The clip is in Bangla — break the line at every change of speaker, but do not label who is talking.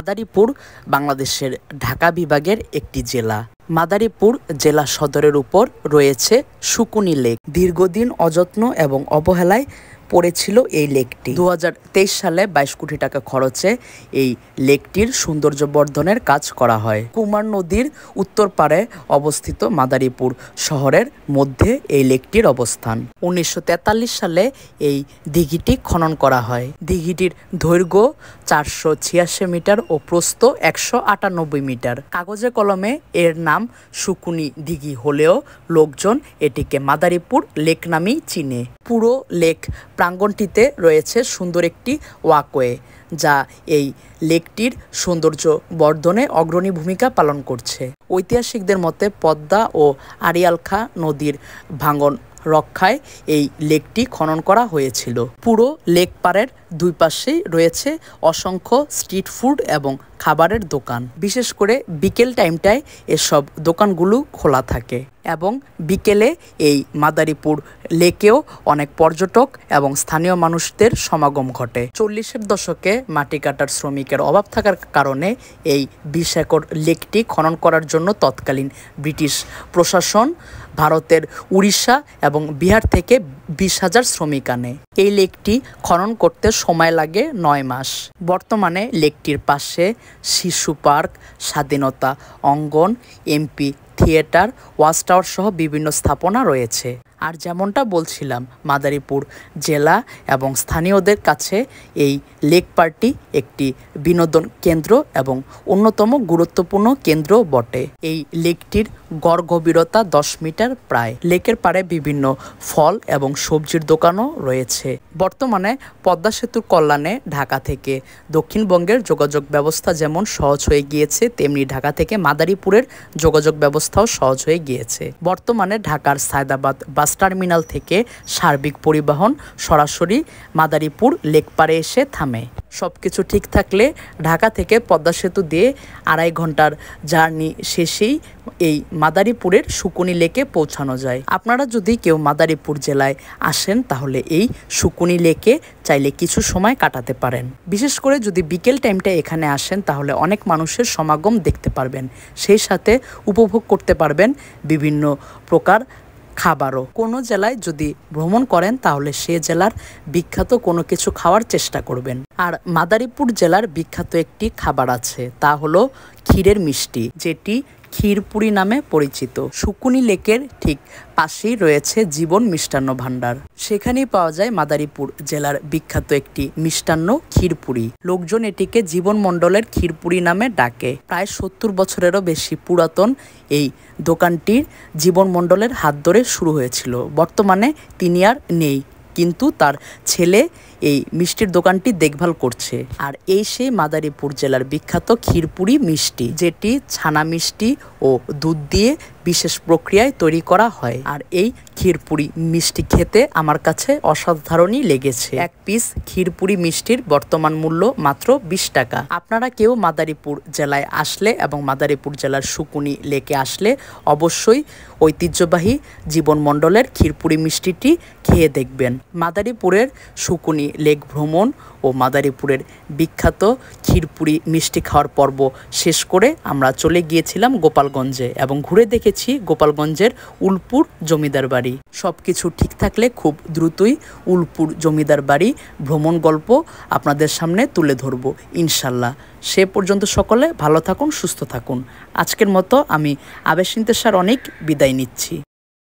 মাদারীপুর বাংলাদেশের ঢাকা বিভাগের একটি জেলা। মাদারীপুর জেলা সদরের উপর রয়েছে সুকুনি লেক। দীর্ঘদিন অযত্ন এবং অবহেলায় পড়েছিল এই লেকটি। 2023 সালে 22 কোটি টাকা খরচে এই লেকটির সৌন্দর্য বর্ধনের কাজ করা হয়। কুমার নদীর উত্তর পারে অবস্থিত মাদারীপুর শহরের মধ্যে এই লেকটির অবস্থান। 1943 সালে এই দিঘিটি খনন করা হয়। দিঘিটির দৈর্ঘ্য 486 মিটার ও প্রস্থ 198 মিটার। কাগজে কলমে এর নাম সুকুনি দিঘি হলেও লোকজন এটিকে মাদারীপুর লেক নামেই চিনে। পুরো লেক প্রাঙ্গণটিতে রয়েছে সুন্দর একটি ওয়াকওয়ে, যা এই লেকটির সৌন্দর্য বর্ধনে অগ্রণী ভূমিকা পালন করছে। ঐতিহাসিকদের মতে পদ্মা ও আড়িয়াল খাঁ নদীর ভাঙন রক্ষায় এই লেকটি খনন করা হয়েছিল। পুরো লেক পাড়ের দুই পাশেই রয়েছে অসংখ্য স্ট্রিট ফুড এবং খাবারের দোকান। বিশেষ করে বিকেল টাইমটায় এসব দোকানগুলো খোলা থাকে এবং বিকেলে এই মাদারীপুর লেকেও অনেক পর্যটক এবং স্থানীয় মানুষদের সমাগম ঘটে। 40-এর দশকে মাটি কাটার শ্রমিকের অভাব থাকার কারণে এই 20 একর লেকটি খনন করার জন্য তৎকালীন ব্রিটিশ প্রশাসন ভারতের উড়িষ্যা এবং বিহার থেকে 20,000 শ্রমিক আনে। এই লেকটি খনন করতে সময় লাগে 9 মাস। বর্তমানে লেকটির পাশে শিশু পার্ক, স্বাধীনতা অঙ্গন, এমপি থিয়েটার, ওয়াচ টাওয়ার সহ বিভিন্ন স্থাপনা রয়েছে। আর যেমনটা বলছিলাম, মাদারীপুর জেলা এবং স্থানীয়দের কাছে এই লেক পার্কটি একটি বিনোদন কেন্দ্র এবং অন্যতম গুরুত্বপূর্ণ কেন্দ্র বটে। এই লেকটির গড় গভীরতা 10 মিটার প্রায়। লেকের পাড়ে বিভিন্ন ফল এবং সবজির দোকানও রয়েছে। বর্তমানে পদ্মা সেতুর কল্যাণে ঢাকা থেকে দক্ষিণবঙ্গের যোগাযোগ ব্যবস্থা যেমন সহজ হয়ে গিয়েছে, তেমনি ঢাকা থেকে মাদারীপুরের যোগাযোগ ব্যবস্থাও সহজ হয়ে গিয়েছে। বর্তমানে ঢাকার সায়দাবাদ বাস টার্মিনাল থেকে সার্বিক পরিবহন সরাসরি মাদারীপুর লেক পাড়ে এসে থামে। সবকিছু ঠিক থাকলে ঢাকা থেকে পদ্মা সেতু দিয়ে 2.5 ঘন্টার জার্নি শেষেই এই মাদারীপুরের সুকুনি লেকে পৌঁছানো যায়। আপনারা যদি কেউ মাদারীপুর জেলায় আসেন তাহলে এই সুকুনি লেকে চাইলে কিছু সময় কাটাতে পারেন। বিশেষ করে যদি বিকেল টাইমটা এখানে আসেন তাহলে অনেক মানুষের সমাগম দেখতে পারবেন, সেই সাথে উপভোগ করতে পারবেন বিভিন্ন প্রকার খাবারও। কোনো জেলায় যদি ভ্রমণ করেন তাহলে সে জেলার বিখ্যাত কোনো কিছু খাওয়ার চেষ্টা করবেন। আর মাদারীপুর জেলার বিখ্যাত একটি খাবার আছে, তা হলো ক্ষীরের মিষ্টি, যেটি ক্ষীরপুরি নামে পরিচিত। সুকুনি লেকের ঠিক পাশেই রয়েছে জীবন মিষ্টান্ন ভাণ্ডার। সেখানেই পাওয়া যায় মাদারীপুর জেলার বিখ্যাত একটি মিষ্টান্ন ক্ষীরপুরি। লোকজন এটিকে জীবন মণ্ডলের ক্ষীরপুরি নামে ডাকে। প্রায় 70 বছরেরও বেশি পুরাতন এই দোকানটির জীবন মণ্ডলের হাত ধরে শুরু হয়েছিল। বর্তমানে তিনি আর নেই, কিন্তু তার ছেলে এই মিষ্টির দোকানটি দেখভাল করছে। আর এই সেই মাদারীপুর জেলার বিখ্যাত ক্ষীরপুরি মিষ্টি, যেটি ছানা মিষ্টি ও দুধ দিয়ে বিশেষ প্রক্রিয়ায় তৈরি করা হয়। আর এই ক্ষীরপুরি মিষ্টি খেতে আমার কাছে অসাধারণই লেগেছে। এক পিস ক্ষীরপুরি মিষ্টির বর্তমান মূল্য মাত্র 20 টাকা। আপনারা কেউ মাদারীপুর জেলায় আসলে এবং মাদারীপুর জেলার সুকুনি লেকে আসলে অবশ্যই ঐতিহ্যবাহী জীবন মণ্ডলের ক্ষীরপুরি মিষ্টিটি খেয়ে দেখবেন। মাদারীপুরের সুকুনি লেক ভ্রমণ ও মাদারীপুরের বিখ্যাত ক্ষীরপুরি মিষ্টি খাওয়ার পর্ব শেষ করে আমরা চলে গিয়েছিলাম গোপালগঞ্জে এবং ঘুরে দেখেছি গোপালগঞ্জের উলপুর জমিদার বাড়ি। সব কিছু ঠিক থাকলে খুব দ্রুতই উলপুর জমিদার বাড়ি ভ্রমণ গল্প আপনাদের সামনে তুলে ধরব ইনশাল্লাহ। সে পর্যন্ত সকলে ভালো থাকুন, সুস্থ থাকুন। আজকের মতো আমি আবেশ ইন্তেশার অনেক বিদায় নিচ্ছি।